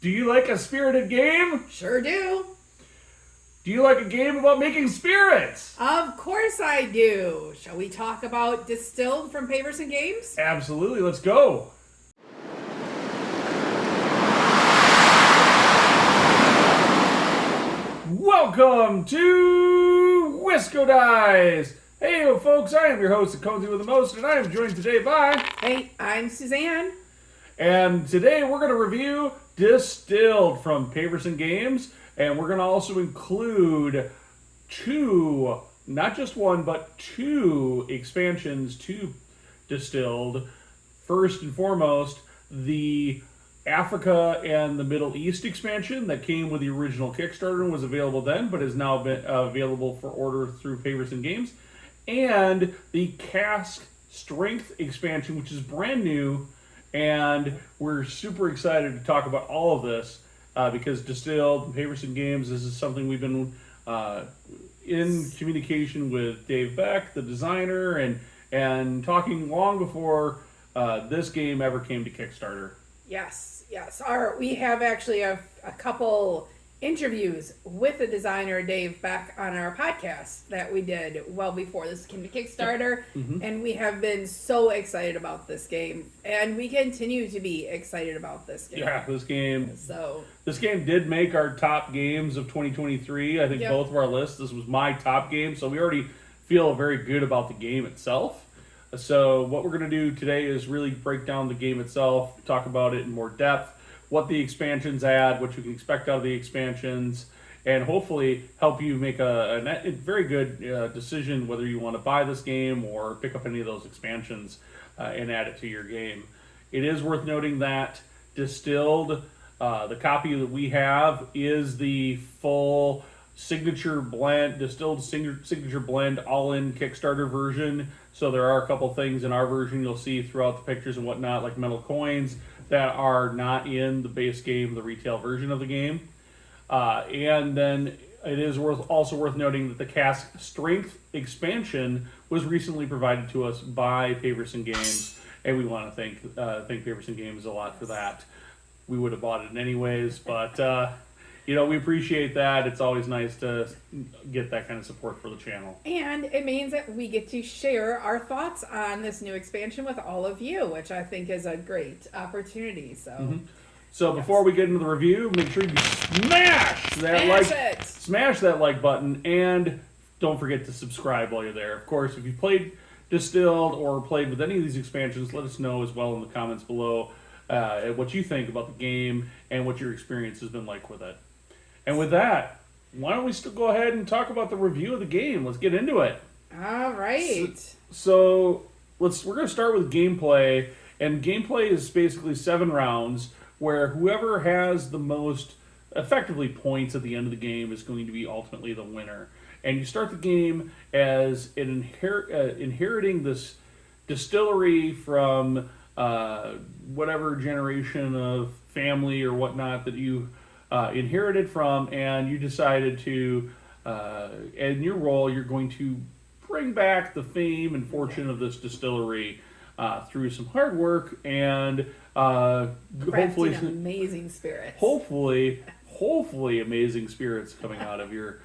Do you like a spirited game? Sure do. Do you like a game about making spirits? Of course I do. Shall we talk about Distilled from Paverson Games? Absolutely, let's go. Welcome to Wisco Dice. Hey folks, I am your host, Conesy with the Most, and I am joined today by... Hey, I'm Suzanne. And today we're going to review Distilled from Paverson Games, and we're going to also include two, not just one, but two expansions to Distilled. First and foremost, the Africa and the Middle East expansion that came with the original Kickstarter and was available then, but is now been available for order through Paverson Games. And the Cask Strength expansion, which is brand new, and we're super excited to talk about all of this because Distilled and Paverson Games, this is something we've been in communication with Dave Beck, the designer, and talking long before this game ever came to Kickstarter. Yes. We have actually a couple interviews with the designer Dave Beck on our podcast that we did well before this came to Kickstarter. Mm-hmm. And we have been so excited about this game, and we continue to be excited about this game. Yeah, this game did make our top games of 2023. I think both of our lists. This was my top game, so we already feel very good about the game itself. So what we're going to do today is really break down the game itself, talk about it in more depth, what the expansions add, what you can expect out of the expansions, and hopefully help you make a very good decision whether you want to buy this game or pick up any of those expansions and add it to your game. It is worth noting that Distilled, the copy that we have, is the full signature blend, Distilled signature blend, all-in Kickstarter version. So there are a couple things in our version you'll see throughout the pictures and whatnot, like metal coins, that are not in the base game, the retail version of the game. And then it is also worth noting that the Cask Strength expansion was recently provided to us by Paverson Games, and we want to thank Paverson Games a lot for that. We would have bought it anyways, but we appreciate that. It's always nice to get that kind of support for the channel. And it means that we get to share our thoughts on this new expansion with all of you, which I think is a great opportunity. So, before we get into the review, make sure you smash that like button, and don't forget to subscribe while you're there. Of course, if you played Distilled or played with any of these expansions, let us know as well in the comments below what you think about the game and what your experience has been like with it. And with that, why don't we still go ahead and talk about the review of the game? Let's get into it. All right. So we're going to start with gameplay, and gameplay is basically 7 rounds where whoever has the most effectively points at the end of the game is going to be ultimately the winner. And you start the game as inheriting this distillery from whatever generation of family or whatnot that you inherited from, and you decided to, in your role, you're going to bring back the fame and fortune of this distillery through some hard work and hopefully amazing spirits. Hopefully amazing spirits coming out of your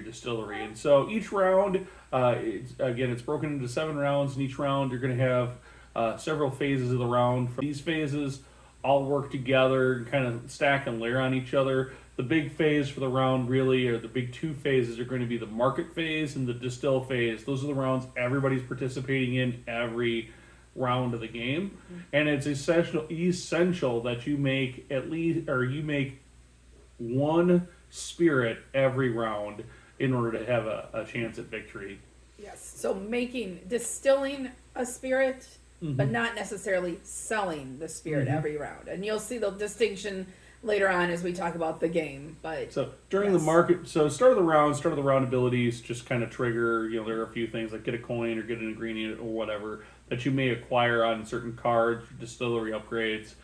distillery. And so each round, it's broken into 7 rounds, and each round you're going to have several phases of the round. From these phases all work together and kind of stack and layer on each other. The big phase for the round really, or the big 2 phases, are going to be the market phase and the distill phase. Those are the rounds everybody's participating in every round of the game. Mm-hmm. And it's essential that you make you make 1 spirit every round in order to have a chance at victory. Yes. So distilling a spirit, mm-hmm. but not necessarily selling the spirit mm-hmm. every round. And you'll see the distinction later on as we talk about the game. But so during the market, start of the round abilities just kind of trigger, there are a few things like get a coin or get an ingredient or whatever that you may acquire on certain cards, distillery upgrades.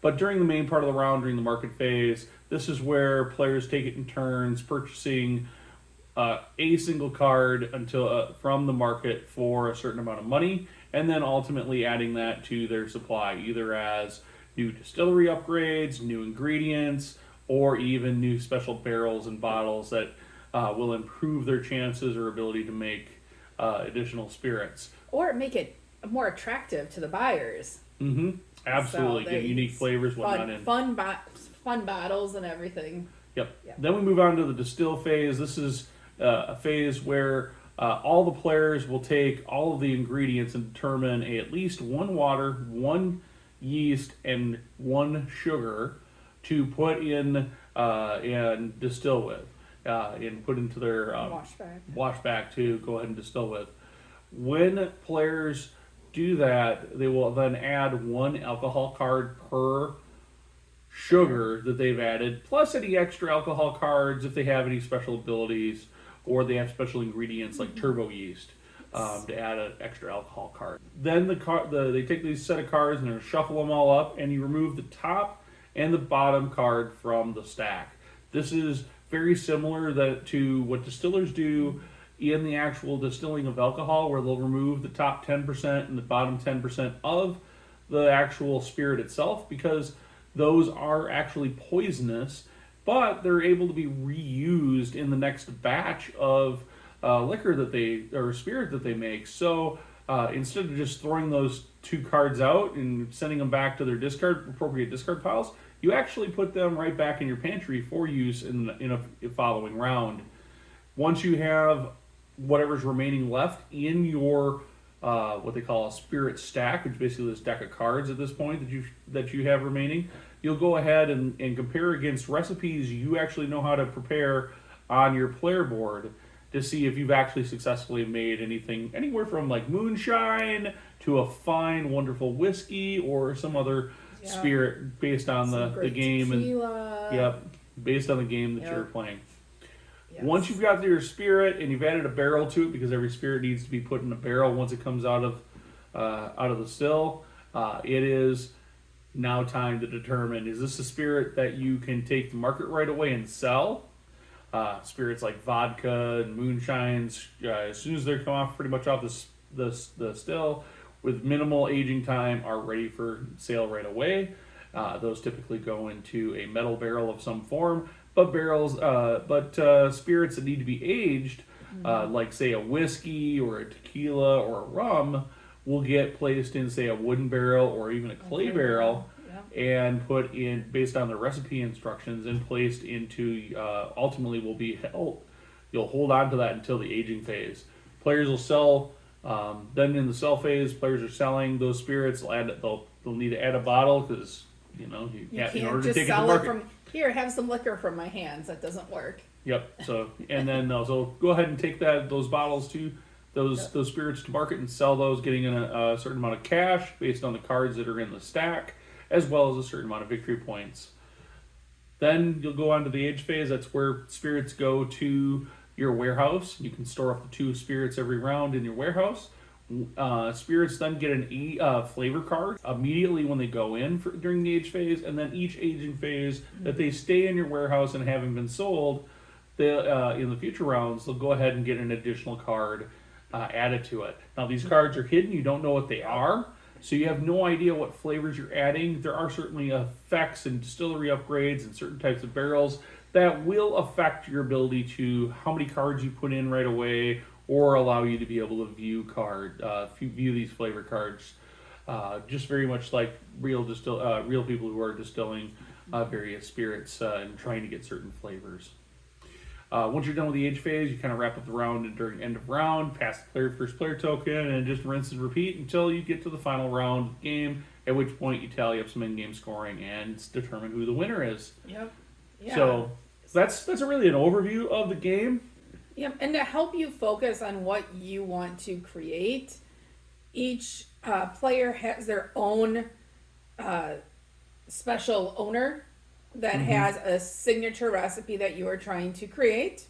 But during the main part of the round, during the market phase, this is where players take it in turns purchasing a single card from the market for a certain amount of money, and then ultimately adding that to their supply, either as new distillery upgrades, new ingredients, or even new special barrels and bottles that will improve their chances or ability to make additional spirits. Or make it more attractive to the buyers. Mm-hmm. Absolutely. So Get unique flavors, whatnot in. Fun bottles and everything. Yep. Then we move on to the distill phase. This is a phase where all the players will take all of the ingredients and determine at least 1 water, 1 yeast, and 1 sugar to put in and distill with, and put into their wash bag to go ahead and distill with. When players do that, they will then add 1 alcohol card per sugar that they've added, plus any extra alcohol cards if they have any special abilities or they have special ingredients like turbo yeast to add an extra alcohol card. Then they take these set of cards and they shuffle them all up, and you remove the top and the bottom card from the stack. This is very similar to what distillers do in the actual distilling of alcohol, where they'll remove the top 10% and the bottom 10% of the actual spirit itself, because those are actually poisonous, but they're able to be reused in the next batch of liquor or spirit that they make. So instead of just throwing those 2 cards out and sending them back to their appropriate discard piles, you actually put them right back in your pantry for use in a following round. Once you have whatever's remaining left in your what they call a spirit stack, which is basically this deck of cards at this point that you have remaining, you'll go ahead and compare against recipes you actually know how to prepare on your player board to see if you've actually successfully made anything anywhere from like moonshine to a fine, wonderful whiskey or some other spirit based on the game tequila. based on the game that you're playing. Yes. Once you've got your spirit and you've added a barrel to it, because every spirit needs to be put in a barrel once it comes out of the still, it is now time to determine, is this a spirit that you can take to market right away and sell? Spirits like vodka and moonshines, as soon as they come off pretty much off the still, with minimal aging time, are ready for sale right away. Those typically go into a metal barrel of some form, but spirits that need to be aged, like say a whiskey or a tequila or a rum, will get placed in say a wooden barrel or even a clay barrel, and put in based on the recipe instructions and placed into ultimately will be held. You'll hold on to that until the aging phase. Players will sell. Then in the sell phase, players are selling those spirits. They'll need to add a bottle because you can't in order to take it to market. Here, have some liquor from my hands. That doesn't work. Yep. So and then so go ahead and take those bottles to those spirits to market and sell those, getting in a certain amount of cash based on the cards that are in the stack, as well as a certain amount of victory points. Then you'll go on to the age phase. That's where spirits go to your warehouse. You can store up to 2 spirits every round in your warehouse. Spirits then get an flavor card immediately when they go in during the age phase, and then each aging phase that they stay in your warehouse and haven't been sold, in the future rounds, they'll go ahead and get an additional card added to it. Now these cards are hidden. You don't know what they are. So you have no idea what flavors you're adding. There are certainly effects and distillery upgrades and certain types of barrels that will affect your ability to how many cards you put in right away, or allow you to be able to view these flavor cards, just very much like real people who are distilling various spirits and trying to get certain flavors. Once you're done with the age phase, you kind of wrap up the round, and during end of round, pass the first player token, and just rinse and repeat until you get to the final round of the game, at which point you tally up some in-game scoring and determine who the winner is. Yep. Yeah. So that's really an overview of the game. Yep, and to help you focus on what you want to create, each player has their own special owner that has a signature recipe that you are trying to create.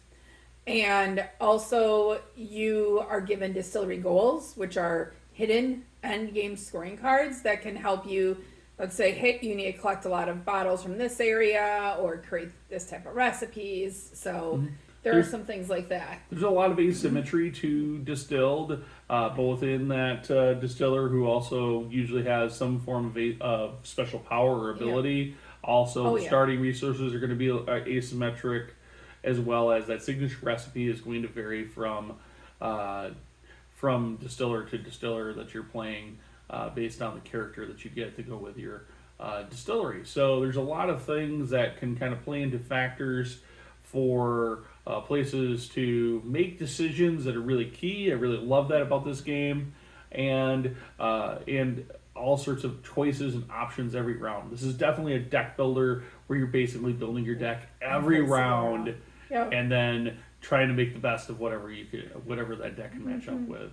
And also you are given distillery goals, which are hidden end game scoring cards that can help you, let's say, hey, you need to collect a lot of bottles from this area or create this type of recipes. So there are some things like that. There's a lot of asymmetry to Distilled, both in that distiller who also usually has some form of special power or ability. Also, the starting resources are going to be asymmetric, as well as that signature recipe is going to vary from distiller to distiller that you're playing based on the character that you get to go with your distillery. So there's a lot of things that can kind of play into factors for places to make decisions that are really key. I really love that about this game, and all sorts of choices and options every round. This is definitely a deck builder where you're basically building your deck every round, and then trying to make the best of whatever that deck can match up with.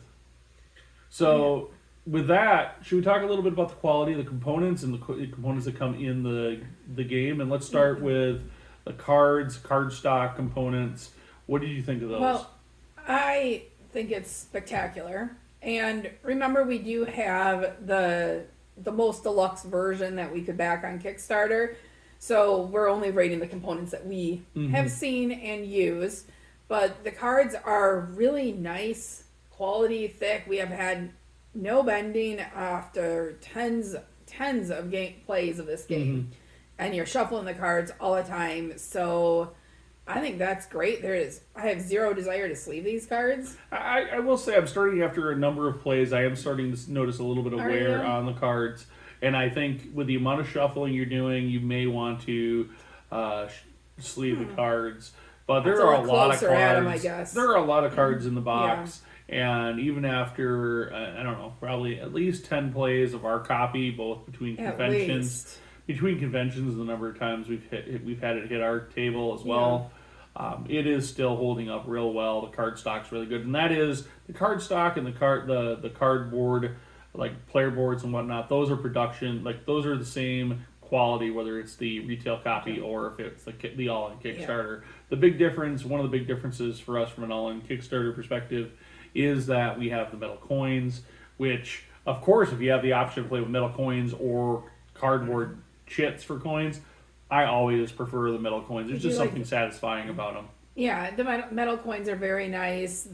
So. With that, should we talk a little bit about the quality of the components and the components that come in the game? And let's start with the card stock components. What did you think of those? Well, I think it's spectacular. And remember, we do have the most deluxe version that we could back on Kickstarter. So we're only rating the components that we have seen and used. But the cards are really nice, quality, thick. We have had no bending after tens of plays of this game, and you're shuffling the cards all the time. So I think that's great. I have zero desire to sleeve these cards. I will say I'm starting after a number of plays. I am starting to notice a little bit of wear on the cards, and I think with the amount of shuffling you're doing, you may want to sleeve the cards. But there are a lot of cards. Adam, I guess. There are a lot of cards in the box. And even after, I don't know, probably at least 10 plays of our copy, both between conventions, the number of times we've had it hit our table as well, it is still holding up real well. The card stock's really good, and that is the card stock and the cardboard, like player boards and whatnot. Those are production, like those are the same quality, whether it's the retail copy or if it's the all-in Kickstarter. The big difference, one of the big differences for us from an all-in Kickstarter perspective, is that we have the metal coins, which, of course, if you have the option to play with metal coins or cardboard chits for coins, I always prefer the metal coins. There's just something satisfying about them. Yeah, the metal coins are very nice.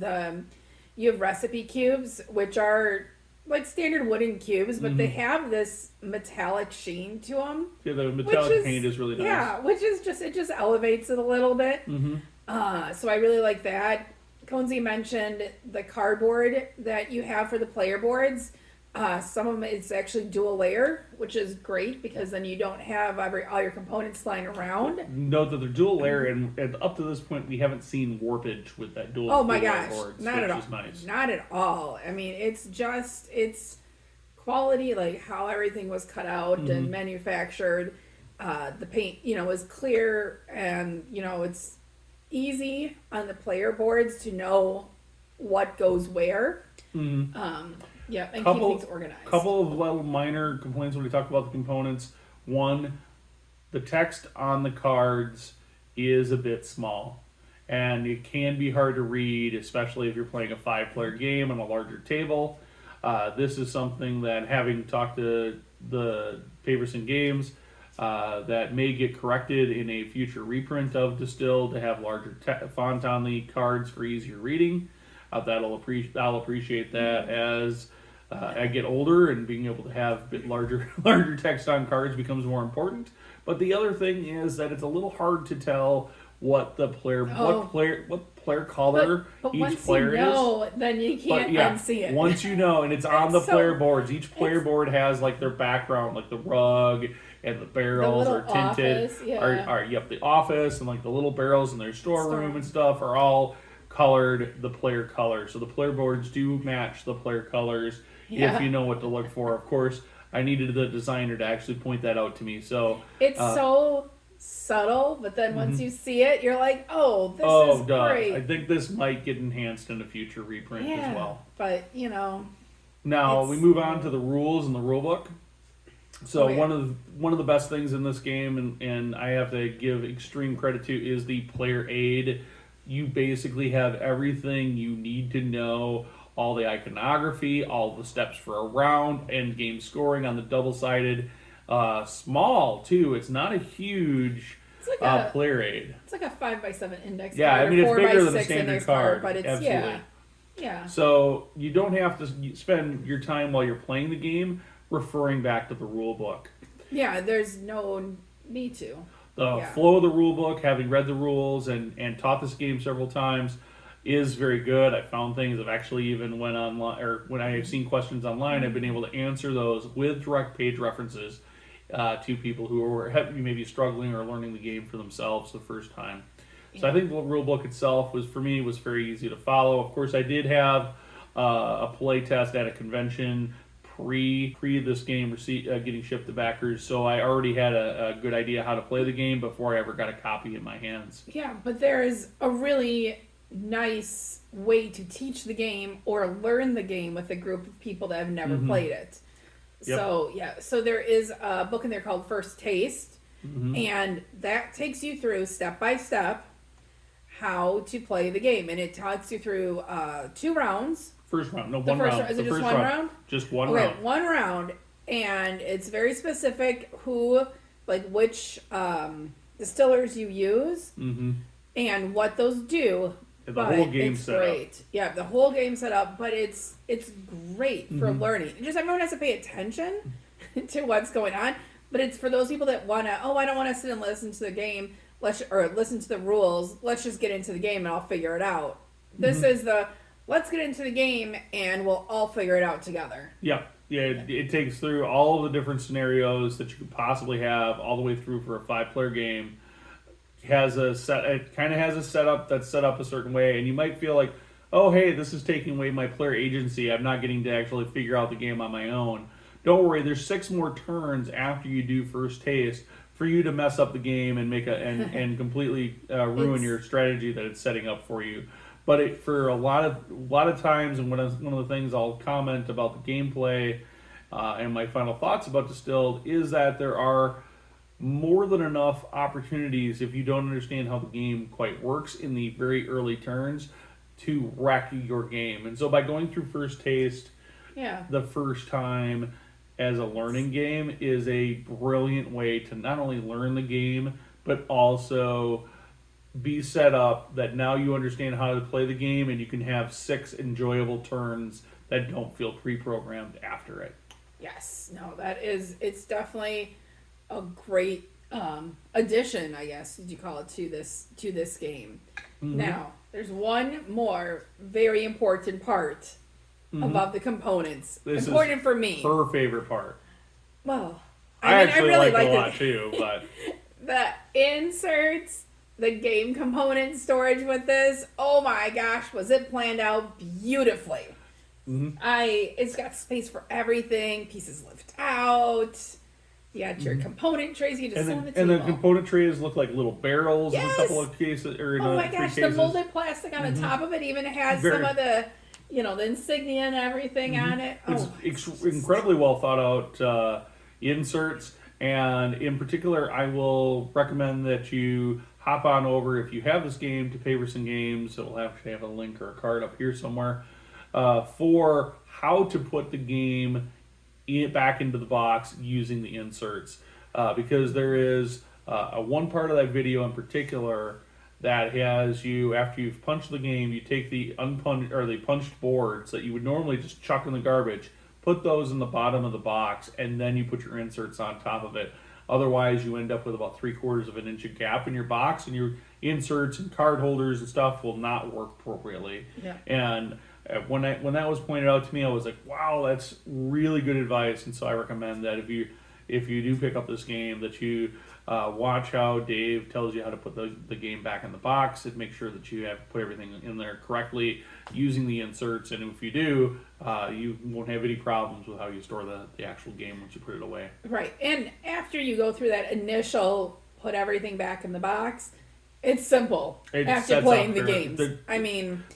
You have recipe cubes, which are like standard wooden cubes, but they have this metallic sheen to them. Yeah, the metallic paint is really nice. Yeah, it just elevates it a little bit. So I really like that. Conesy mentioned the cardboard that you have for the player boards. Some of them, it's actually dual layer, which is great because then you don't have all your components lying around. Note that they're dual layer, and up to this point, we haven't seen warpage with that dual. Oh my gosh, boards, not at all. Nice. Not at all. I mean, it's quality, like how everything was cut out and manufactured. The paint, was clear, and it's easy on the player boards to know what goes where. And keep things organized. Couple of little minor complaints when we talk about the components. One, the text on the cards is a bit small, and it can be hard to read, especially if you're playing a 5-player game on a larger table. This is something that, having talked to the Paverson Games, that may get corrected in a future reprint of Distilled to have larger font on the cards for easier reading. I'll appreciate that as I get older, and being able to have a bit larger text on cards becomes more important. But the other thing is that it's a little hard to tell what player color but each player is. Then you can't unsee it. Once you know, and it's on the player boards. Each player board has like their background, like the rug and the barrels are tinted. The office and like the little barrels in their storeroom and stuff are all colored the player color. So the player boards do match the player colors if you know what to look for. Of course, I needed the designer to actually point that out to me. So it's so subtle, but then once you see it, you're like, this is great. I think this might get enhanced in a future reprint as well. But, Now, we move on to the rules and the rule book. So one of the best things in this game, and I have to give extreme credit to, is the player aid. You basically have everything you need to know, all the iconography, all the steps for a round, end game scoring on the double-sided. Small, too. It's not a huge It's like player aid. It's like a 5x7 index Yeah, card. I mean, it's bigger than a 4x6 standard index card, but it's, absolutely. Yeah. So you don't have to spend your time while you're playing the game referring back to the rule book. Yeah, there's no need to. The flow of the rule book, having read the rules and taught this game several times, is very good. I found things I've actually even went online, or when I have seen questions online, I've been able to answer those with direct page references to people who are maybe struggling or learning the game for themselves the first time. So I think the rule book itself was very easy to follow. Of course, I did have a play test at a convention pre this game getting shipped to backers, so I already had a good idea how to play the game before I ever got a copy in my hands. Yeah, but there is a really nice way to teach the game or learn the game with a group of people that have never played it. Yep. So there is a book in there called First Taste, and that takes you through step by step how to play the game, and it talks you through 2 rounds. First round, no, one round. Is it just one round? Just one round. Okay, one round, and it's very specific which distillers you use and what those do. And the whole game set great. up. Yeah, the whole game set up, but it's great for learning. Just everyone has to pay attention to what's going on, but it's for those people that want to, I don't want to sit and listen to the game, or listen to the rules. Let's just get into the game and I'll figure it out. This is let's get into the game and we'll all figure it out together. Yeah. It takes through all of the different scenarios that you could possibly have, all the way through for a 5-player game. It kind of has a setup that's set up a certain way, and you might feel like, oh, hey, this is taking away my player agency. I'm not getting to actually figure out the game on my own. Don't worry, there's 6 more turns after you do First Taste for you to mess up the game and and completely ruin your strategy that it's setting up for you. But for a lot of times, and one of the things I'll comment about the gameplay and my final thoughts about Distilled is that there are more than enough opportunities, if you don't understand how the game quite works in the very early turns, to wreck your game. And so by going through First Taste the first time as a learning game is a brilliant way to not only learn the game, but also be set up that now you understand how to play the game, and you can have 6 enjoyable turns that don't feel pre-programmed after it. Yes, no, it's definitely a great addition, I guess, did you call it, to this game. Now, there's one more very important part above the components. This important is for me. Her favorite part. Well, I really like it a lot too, but the inserts, the game component storage with this, oh my gosh, was it planned out beautifully. It's got space for everything, pieces lift out, you got your component trays, you just sit on the table. And the component trays look like little barrels in a couple of cases, or oh my gosh, the molded plastic on the top of it even has some of the the insignia and everything on it. It's incredibly well thought out inserts, and in particular, I will recommend that you hop on over, if you have this game, to Paverson Games. It'll actually have a link or a card up here somewhere for how to put the game back into the box using the inserts, because there is one part of that video in particular that has you, after you've punched the game, you take the punched boards that you would normally just chuck in the garbage, put those in the bottom of the box, and then you put your inserts on top of it. Otherwise, you end up with about 3/4 of an inch of gap in your box, and your inserts and card holders and stuff will not work appropriately. Yeah. And when that was pointed out to me, I was like, wow, that's really good advice. And so I recommend that if you do pick up this game, that you watch how Dave tells you how to put the game back in the box, and make sure that you have put everything in there correctly using the inserts. And if you do, you won't have any problems with how you store the actual game once you put it away. Right. And after you go through that initial put everything back in the box, it's simple. After playing the games.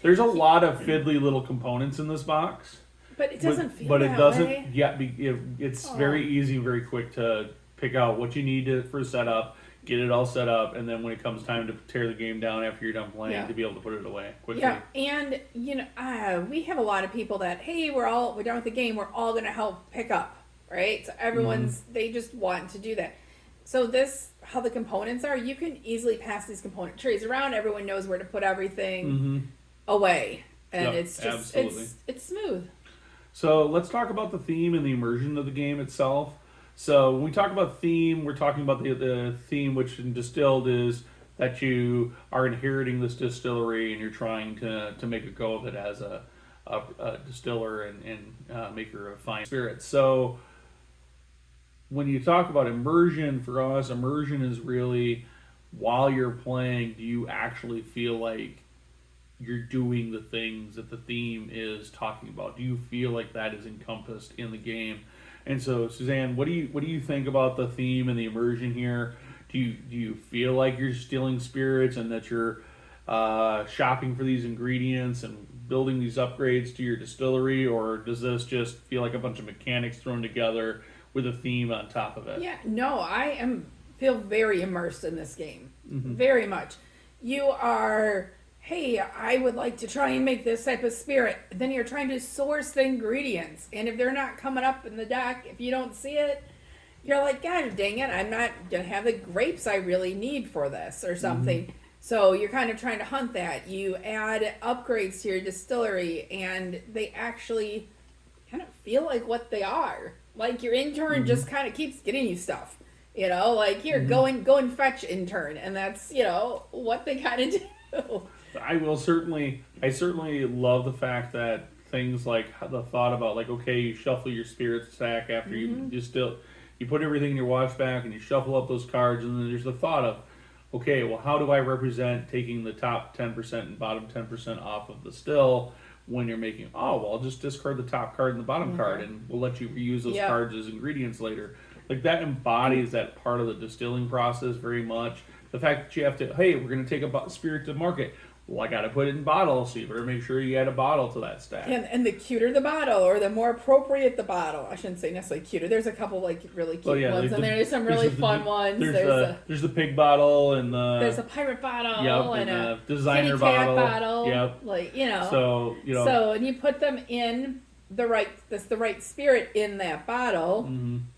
There's a lot of fiddly little components in this box. But it doesn't feel But that it doesn't way. yet be. It's very easy, very quick to pick out what you need for setup, get it all set up, and then when it comes time to tear the game down after you're done playing, to be able to put it away quickly. Yeah, and we have a lot of people that, hey, we're done with the game, we're all going to help pick up, right? So everyone's they just want to do that. So this, how the components are, you can easily pass these component trees around. Everyone knows where to put everything away, and it's just it's smooth. So let's talk about the theme and the immersion of the game itself. So when we talk about theme, we're talking about the theme, which in Distilled is that you are inheriting this distillery and you're trying to make a go of it as a distiller and maker of fine spirits. So when you talk about immersion, for us, immersion is really, while you're playing, do you actually feel like you're doing the things that the theme is talking about? Do you feel like that is encompassed in the game? And so, Suzanne, what do you think about the theme and the immersion here? Do you feel like you're distilling spirits and that you're shopping for these ingredients and building these upgrades to your distillery, or does this just feel like a bunch of mechanics thrown together with a theme on top of it? Yeah, no, feel very immersed in this game, very much. You are, hey, I would like to try and make this type of spirit. Then you're trying to source the ingredients, and if they're not coming up in the deck, if you don't see it, you're like, God dang it, I'm not gonna have the grapes I really need for this or something. So you're kind of trying to hunt that. You add upgrades to your distillery, and they actually kind of feel like what they are. Like your intern just kind of keeps getting you stuff, like here, go and fetch intern, and that's what they kind of do. I certainly love the fact that things like the thought about, like, okay, you shuffle your spirit stack after you distill, you put everything in your wash back and you shuffle up those cards, and then there's the thought of, okay, well, how do I represent taking the top 10% and bottom 10% off of the still when you're making, I'll just discard the top card and the bottom card, and we'll let you reuse those cards as ingredients later. Like, that embodies that part of the distilling process very much. The fact that you have to, hey, we're going to take a spirit to market. Well, I got to put it in bottles, so you better make sure you add a bottle to that stack. And the cuter the bottle, or the more appropriate the bottle. I shouldn't say necessarily cuter. There's a couple really cute ones, and there's some really fun ones. There's the pig bottle, and there's a pirate bottle, and a designer kitty cat bottle. Yep. So and you put them in the right spirit in that bottle.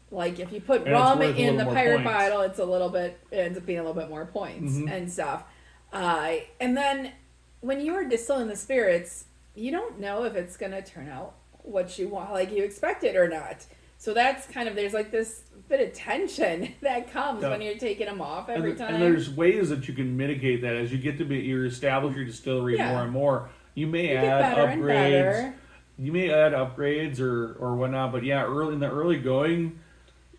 Like if you put rum in the pirate bottle, it ends up being a little bit more points and stuff. And then when you are distilling the spirits, you don't know if it's going to turn out what you want, like you expect it or not. So that's there's like this bit of tension that comes when you're taking them off every time. And there's ways that you can mitigate that as you get to you establish your distillery more and more. You may add upgrades. You may add upgrades or whatnot, but in the early going,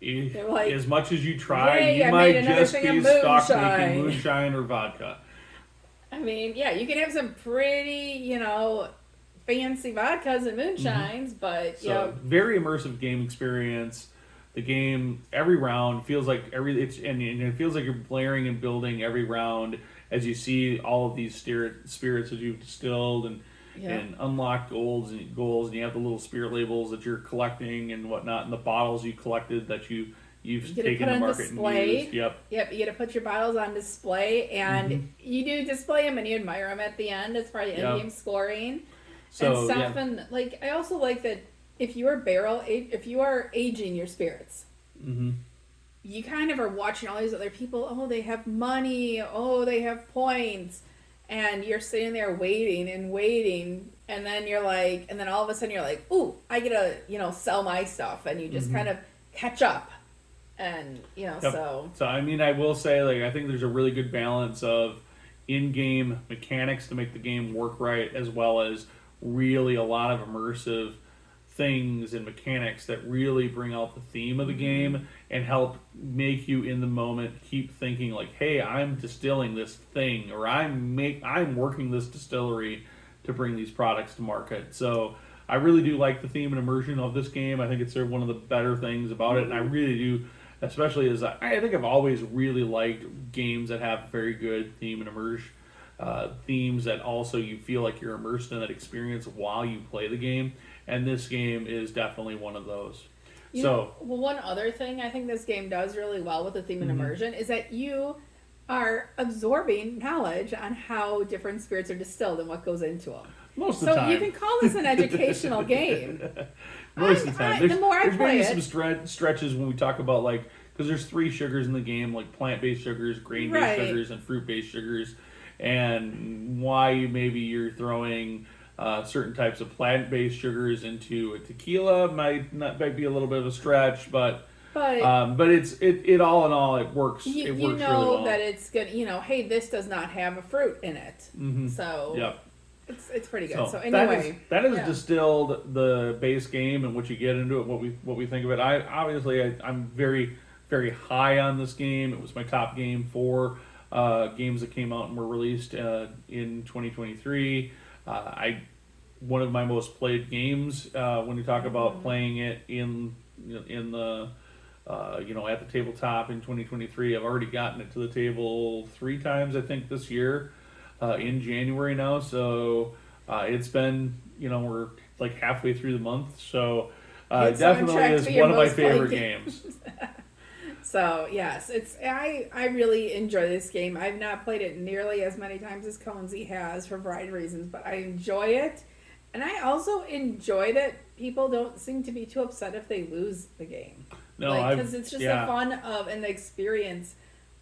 as much as you try, you might just be stuck making moonshine or vodka. I mean, you can have some pretty, fancy vodkas and moonshines, but very immersive game experience. The game every round feels like and it feels like you're layering and building every round as you see all of these spirits that you've distilled and unlocked goals, and you have the little spirit labels that you're collecting and whatnot, and the bottles you collected that you've taken to market display. And used. Yep, you get to put your bottles on display, and you do display them and you admire them at the end as part of the end game scoring and stuff. And I also like that if you are aging your spirits, you kind of are watching all these other people. Oh, they have money. Oh, they have points. And you're sitting there waiting, and then you're like, and then all of a sudden you're like, ooh, I get to, sell my stuff, and you just kind of catch up, and so. So I mean, I will say, I think there's a really good balance of in-game mechanics to make the game work right, as well as really a lot of immersive things and mechanics that really bring out the theme of the game and help make you in the moment keep thinking like, hey, I'm distilling this thing, or I'm working this distillery to bring these products to market. So I really do like the theme and immersion of this game. I think it's one of the better things about it, and I really do, especially as I think I've always really liked games that have very good theme and immersion themes that also you feel like you're immersed in that experience while you play the game. And this game is definitely one of those. One other thing I think this game does really well with the theme and immersion is that you are absorbing knowledge on how different spirits are distilled and what goes into them. Most of the time. So you can call this an educational game. Most of the time. The more I play there's maybe some stretches when we talk about because there's 3 sugars in the game, like plant-based sugars, grain-based sugars, and fruit-based sugars, and why maybe you're throwing certain types of plant-based sugars into a tequila might be a little bit of a stretch, but it all in all, it works. It works really well. That it's good. Hey, this does not have a fruit in it, so yep. It's pretty good. So anyway, that is Distilled, the base game, and what you get into it, what we think of it. I'm very, very high on this game. It was my top game for games that came out and were released in 2023. One of my most played games when you talk about playing it in the at the tabletop in 2023. I've already gotten it to the table 3 times, I think, this year. In January now, so it's been, we're like halfway through the month, so definitely is one of my favorite games. So yes, I really enjoy this game. I've not played it nearly as many times as Conesy has for a variety of reasons, but I enjoy it, and I also enjoy that people don't seem to be too upset if they lose the game. No, because it's just the fun of and the experience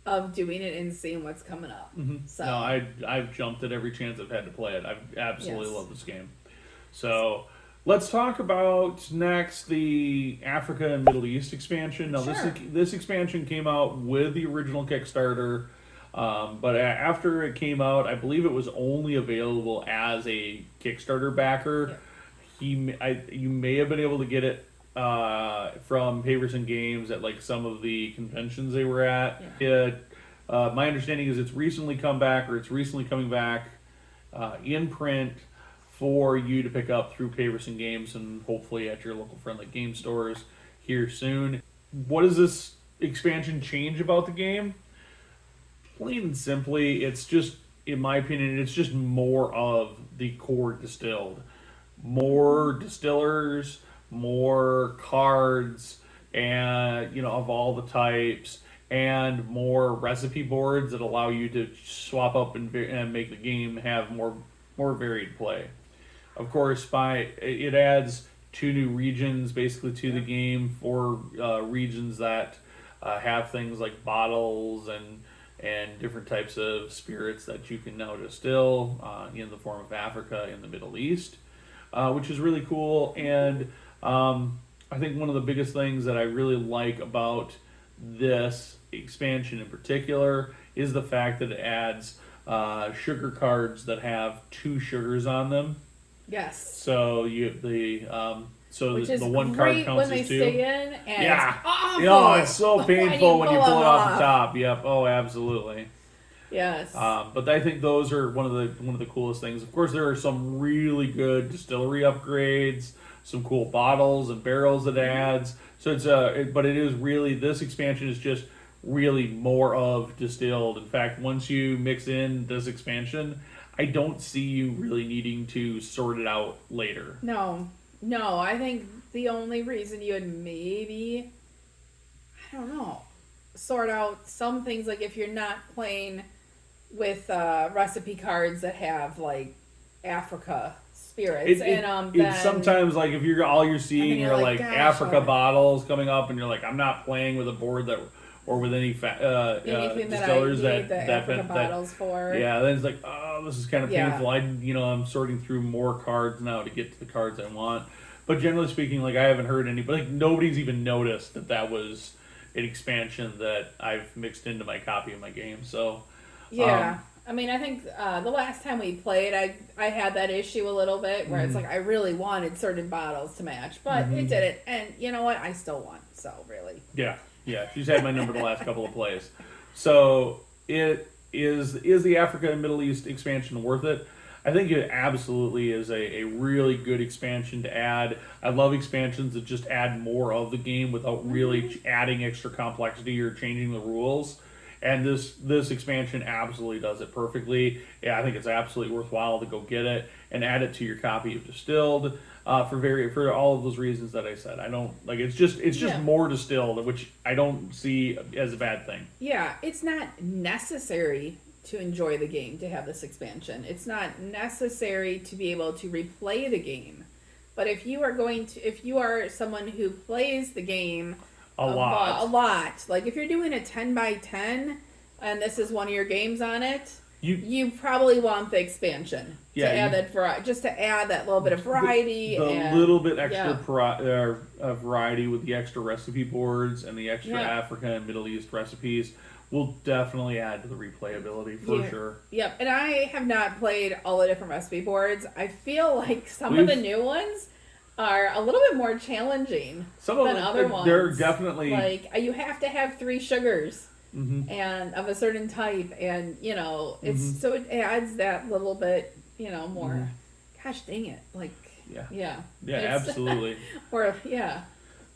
of doing it and seeing what's coming up. So no, I've jumped at every chance I've had to play it. I absolutely love this game. So let's talk about next the Africa and Middle East expansion. Now this expansion came out with the original Kickstarter, but after it came out, I believe it was only available as a Kickstarter backer. Yeah. You may have been able to get it from Paverson Games at like some of the conventions they were at. Yeah. My understanding is it's recently coming back in print for you to pick up through Paverson Games and hopefully at your local friendly game stores here soon. What does this expansion change about the game? Plain and simply, it's just, in my opinion, it's just more of the core Distilled. More distillers, more cards, and of all the types, and more recipe boards that allow you to swap up and make the game have more varied play. Of course, it adds 2 new regions basically to the game, 4 regions that have things like bottles and different types of spirits that you can now distill in the form of Africa and the Middle East, which is really cool. And I think one of the biggest things that I really like about this expansion in particular is the fact that it adds sugar cards that have 2 sugars on them. Yes. So you the one card counts when they as 2. Stay in, and yeah. It's awful. It's so painful when you pull it off the top. Yep. Oh, absolutely. Yes. But I think those are one of the coolest things. Of course, there are some really good distillery upgrades, some cool bottles and barrels it adds. So but it is really, this expansion is just really more of Distilled. In fact, once you mix in this expansion, I don't see you really needing to sort it out later. No, I think the only reason you would maybe, I don't know, sort out some things, like if you're not playing with recipe cards that have like Africa spirits, then sometimes like if you're seeing are like Africa bottles coming up, and you're like, I'm not playing with a board that or with any distillers that bottles for. Yeah, then it's like, oh, this is kind of painful. I'm sorting through more cards now to get to the cards I want. But generally speaking, like I haven't heard anybody, like nobody's even noticed that was an expansion that I've mixed into my copy of my game. So yeah. I mean, I think the last time we played, I had that issue a little bit where it's like I really wanted certain bottles to match, but it didn't. And you know what? I still won. So really. Yeah, she's had my number the last couple of plays. So is the Africa and Middle East expansion worth it? I think it absolutely is a really good expansion to add. I love expansions that just add more of the game without really adding extra complexity or changing the rules. And this expansion absolutely does it perfectly. Yeah, I think it's absolutely worthwhile to go get it and add it to your copy of Distilled for all of those reasons that I said. I don't like it's just more Distilled, which I don't see as a bad thing. Yeah, it's not necessary to enjoy the game to have this expansion. It's not necessary to be able to replay the game. But if you are someone who plays the game A lot. Like if you're doing a 10 by 10 and this is one of your games on it, you probably want the expansion to add that variety, just to add that little bit of variety. The little bit extra variety with the extra recipe boards and the extra Africa and Middle East recipes will definitely add to the replayability for sure. Yep, and I have not played all the different recipe boards. I feel like some of the new ones are a little bit more challenging than other ones. They're definitely... Like, you have to have 3 sugars. And of a certain type, and it's so it adds that little bit, more. Gosh dang it! Like absolutely.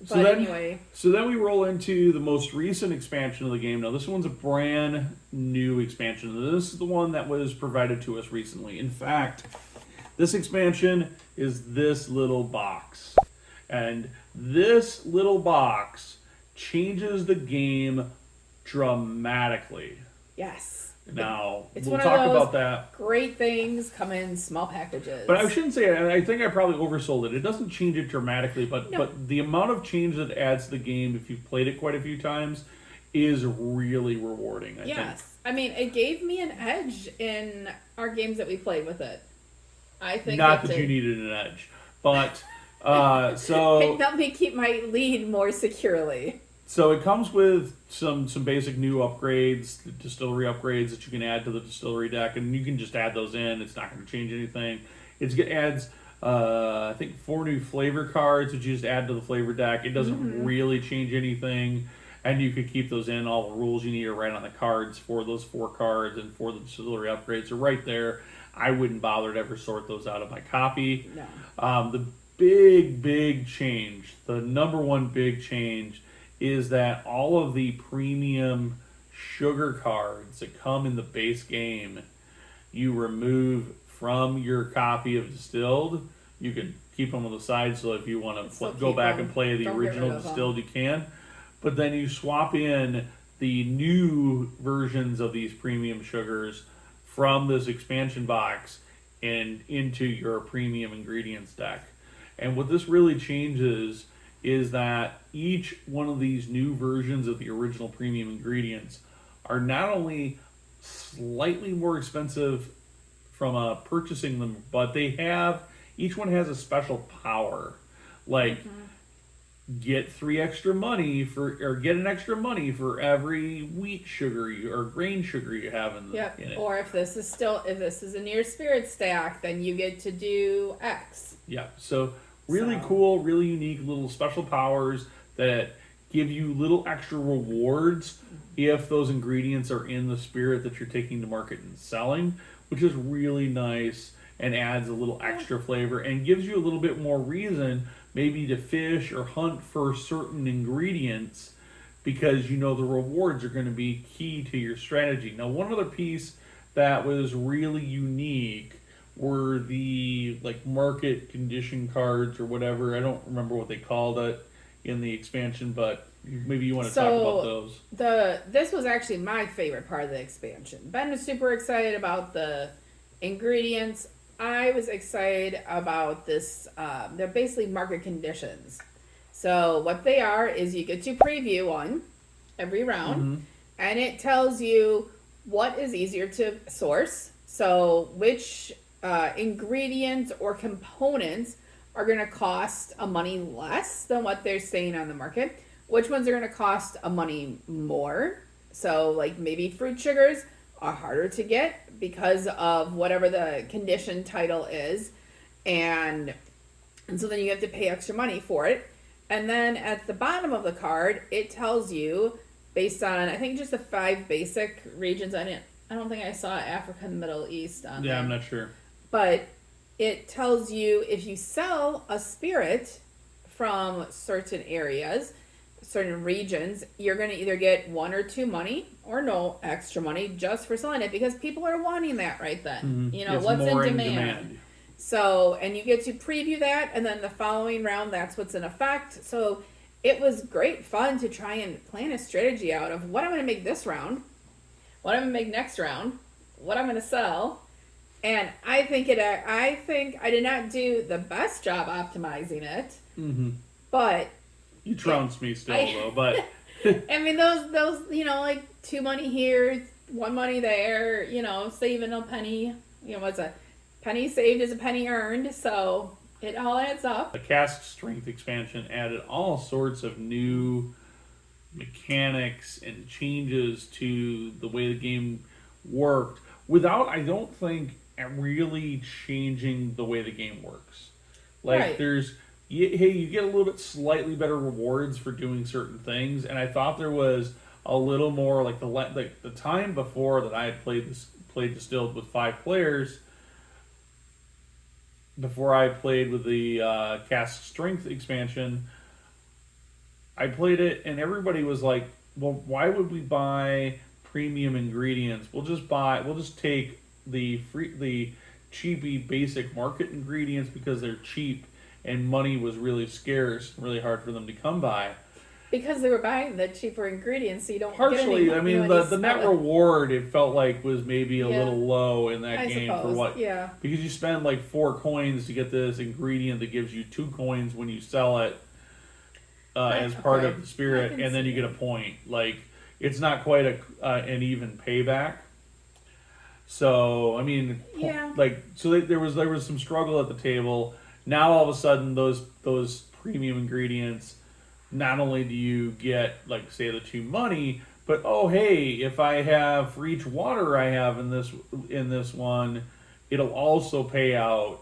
So then we roll into the most recent expansion of the game. Now this one's a brand new expansion. This is the one that was provided to us recently. In fact, this expansion is this little box, and this little box changes the game dramatically. Yes. Now, it's we'll one talk of those about that. Great things come in small packages. But I shouldn't say, I think I probably oversold it. It doesn't change it dramatically, but the amount of change that adds to the game, if you've played it quite a few times, is really rewarding, I think. I mean, it gave me an edge in our games that we played with it. I think Not that you needed an edge, but so... It helped me keep my lead more securely. So it comes with some basic new upgrades, distillery upgrades that you can add to the distillery deck, and you can just add those in. It's not going to change anything. It adds, I think, 4 new flavor cards, which you just add to the flavor deck. It doesn't really change anything, and you could keep those in. All the rules you need are right on the cards for those 4 cards, and for the distillery upgrades are right there. I wouldn't bother to ever sort those out of my copy. No. The big change, the number one big change, is that all of the premium sugar cards that come in the base game, you remove from your copy of Distilled. You can keep them on the side, so if you want to go back and play the original Distilled, you can. But then you swap in the new versions of these premium sugars from this expansion box and into your premium ingredients deck. And what this really changes is that each one of these new versions of the original premium ingredients are not only slightly more expensive from purchasing them, but each one has a special power. Like, get an extra money for every wheat sugar or grain sugar you have in it. Or if this is in your spirit stack, then you get to do X. Yeah. So really cool, really unique little special powers that give you little extra rewards if those ingredients are in the spirit that you're taking to market and selling, which is really nice and adds a little extra flavor and gives you a little bit more reason maybe to fish or hunt for certain ingredients because you know the rewards are going to be key to your strategy. Now, one other piece that was really unique were the market condition cards or whatever. I don't remember what they called it in the expansion, but maybe you want to talk about those. This was actually my favorite part of the expansion. Ben was super excited about the ingredients. I was excited about this. They're basically market conditions. So what they are is you get to preview one every round, and it tells you what is easier to source. So which ingredients or components are going to cost a money less than what they're saying on the market. Which ones are going to cost a money more. So like maybe fruit sugars are harder to get because of whatever the condition title is. And so then you have to pay extra money for it. And then at the bottom of the card, it tells you based on, I think, just the 5 basic regions. I don't think I saw Africa and Middle East on there. I'm not sure. But it tells you if you sell a spirit from certain areas, certain regions, you're going to either get 1 or 2 money or no extra money just for selling it because people are wanting that right then. You know, what's in demand. So, and you get to preview that, and then the following round, that's what's in effect. So it was great fun to try and plan a strategy out of what I'm going to make this round, what I'm going to make next round, what I'm going to sell. And I think I did not do the best job optimizing it, but You trounced me still, though, but... I mean, those, like 2 money here, 1 money there, saving a penny. What's a penny saved is a penny earned, so it all adds up. The Cask Strength expansion added all sorts of new mechanics and changes to the way the game worked without, I don't think, really changing the way the game works. Like, right. You get a little bit slightly better rewards for doing certain things, and I thought there was a little more, like the time before that I had played Distilled with 5 players, before I played with the Cask Strength expansion, I played it and everybody was like, well, why would we buy premium ingredients? We'll just take the cheapy basic market ingredients because they're cheap and money was really scarce, really hard for them to come by. Because they were buying the cheaper ingredients, so you don't partially. Get any, I mean, the net reward, it felt like, was maybe a little low in that game suppose. For what? Yeah. Because you spend like 4 coins to get this ingredient that gives you 2 coins when you sell it as part of the spirit, and then you get a point. Like, it's not quite an even payback. So I mean, there was some struggle at the table. Now all of a sudden, those premium ingredients. Not only do you get, like, say, the 2 money, but oh hey, if I have for each water I have in this one, it'll also pay out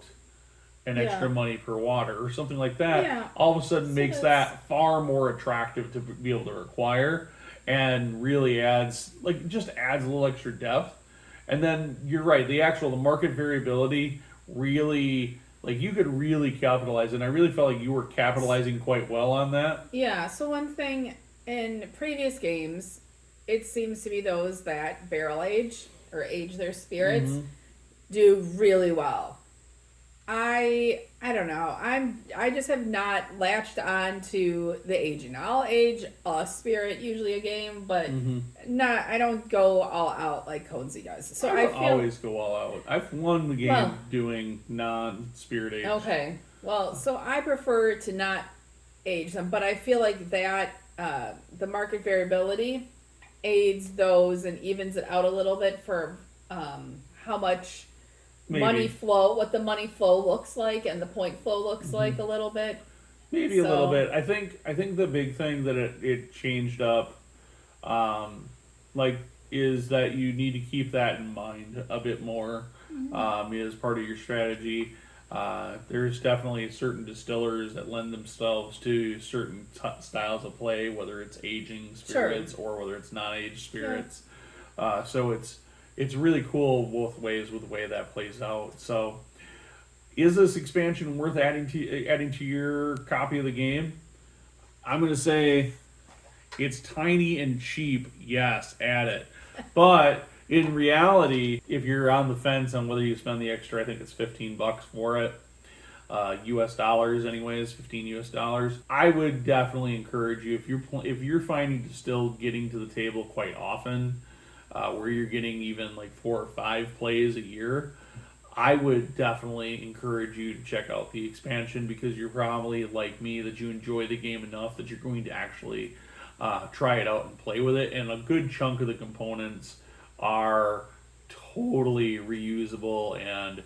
an extra money per water or something like that. Yeah. All of a sudden makes that far more attractive to be able to acquire, and really adds a little extra depth. And then you're right, the market variability really. Like, you could really capitalize, and I really felt like you were capitalizing quite well on that. Yeah, so one thing in previous games, it seems to be those that barrel age or age their spirits do really well. I don't know. I just have not latched on to the aging. I'll age a spirit, usually a game, but I don't go all out like Conesy does. So I always go all out. I've won the game doing non-spirit age. Okay. Well, so I prefer to not age them, but I feel like that the market variability aids those and evens it out a little bit for how much money flow, what the money flow looks like, and the point flow looks like a little bit. Maybe a little bit. I think the big thing that it changed up, is that you need to keep that in mind a bit more, as part of your strategy. There's definitely certain distillers that lend themselves to certain styles of play, whether it's aging spirits or whether it's non-aged spirits. Yeah. So it's really cool both ways with the way that plays out. So, is this expansion worth adding to your copy of the game? I'm going to say it's tiny and cheap. Yes, add it. But in reality, if you're on the fence on whether you spend the extra, I think it's $15 for it. US dollars, anyways, $15 US. I would definitely encourage you, if you're finding Distilled getting to the table quite often, where you're getting even like 4 or 5 plays a year, I would definitely encourage you to check out the expansion, because you're probably like me, that you enjoy the game enough that you're going to actually try it out and play with it. And a good chunk of the components are totally reusable and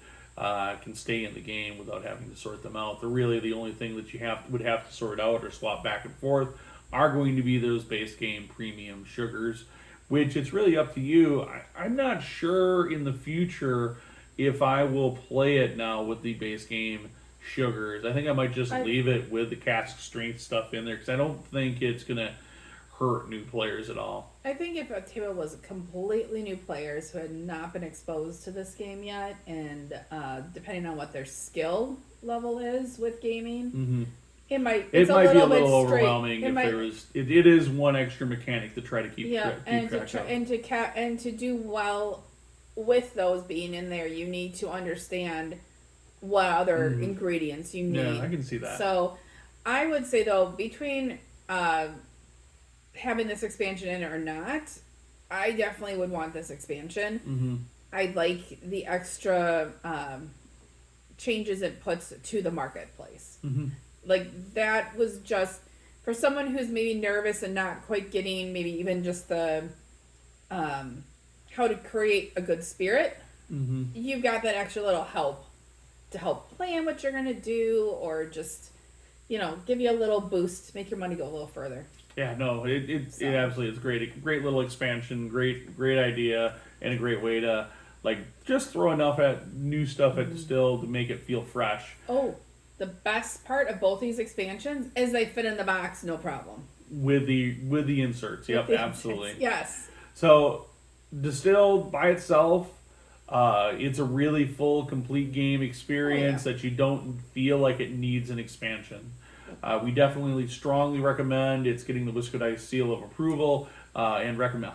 can stay in the game without having to sort them out. They're really the only thing that you would have to sort out or swap back and forth are going to be those base game premium sugars, which it's really up to you. I'm not sure in the future if I will play it now with the base game sugars. I think I might just leave it with the Cask Strength stuff in there, because I don't think it's going to hurt new players at all. I think if a table was completely new players who had not been exposed to this game yet, and depending on what their skill level is with gaming, it might be a little overwhelming it is one extra mechanic to try to keep track of. And to do well with those being in there, you need to understand what other ingredients you need. Yeah, I can see that. So I would say, though, between having this expansion in or not, I definitely would want this expansion. I like the extra changes it puts to the marketplace. Like, that was just for someone who's maybe nervous and not quite getting maybe even just the how to create a good spirit, you've got that extra little help to help plan what you're going to do, or just, give you a little boost, make your money go a little further. Yeah, no, it absolutely is great. A great little expansion, great idea, and a great way to just throw enough at new stuff at Distilled to make it feel fresh. Oh, the best part of both these expansions is they fit in the box, no problem. With the inserts, yep, absolutely. Yes. So, Distilled by itself, it's a really full, complete game experience that you don't feel like it needs an expansion. We definitely strongly recommend. It's getting the Wisco Dice seal of approval, and recommend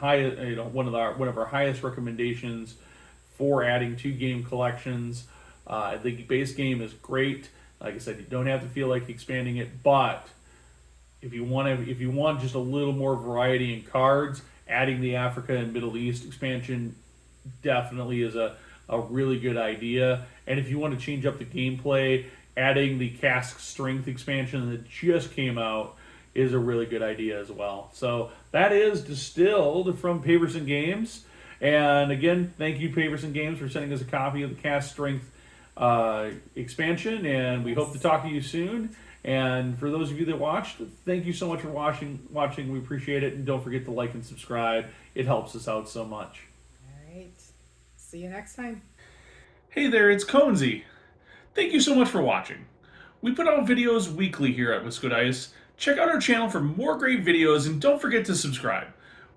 one of our highest recommendations for adding 2 game collections. The base game is great. Like I said, you don't have to feel like expanding it, but if you want just a little more variety in cards, adding the Africa and Middle East expansion definitely is a really good idea. And if you want to change up the gameplay, adding the Cask Strength expansion that just came out is a really good idea as well. So that is Distilled from Paverson Games. And again, thank you, Paverson Games, for sending us a copy of the Cask Strength expansion. And we hope to talk to you soon. And for those of you that watched, thank you so much for watching. We appreciate it. And don't forget to like and subscribe. It helps us out so much. All right. See you next time. Hey there, it's Conesy. Thank you so much for watching. We put out videos weekly here at Wisco Dice. Check out our channel for more great videos, and don't forget to subscribe.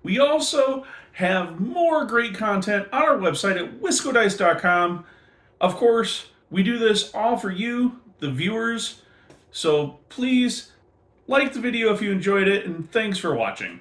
We also have more great content on our website at wiscodice.com. Of course, we do this all for you, the viewers. So please like the video if you enjoyed it, and thanks for watching.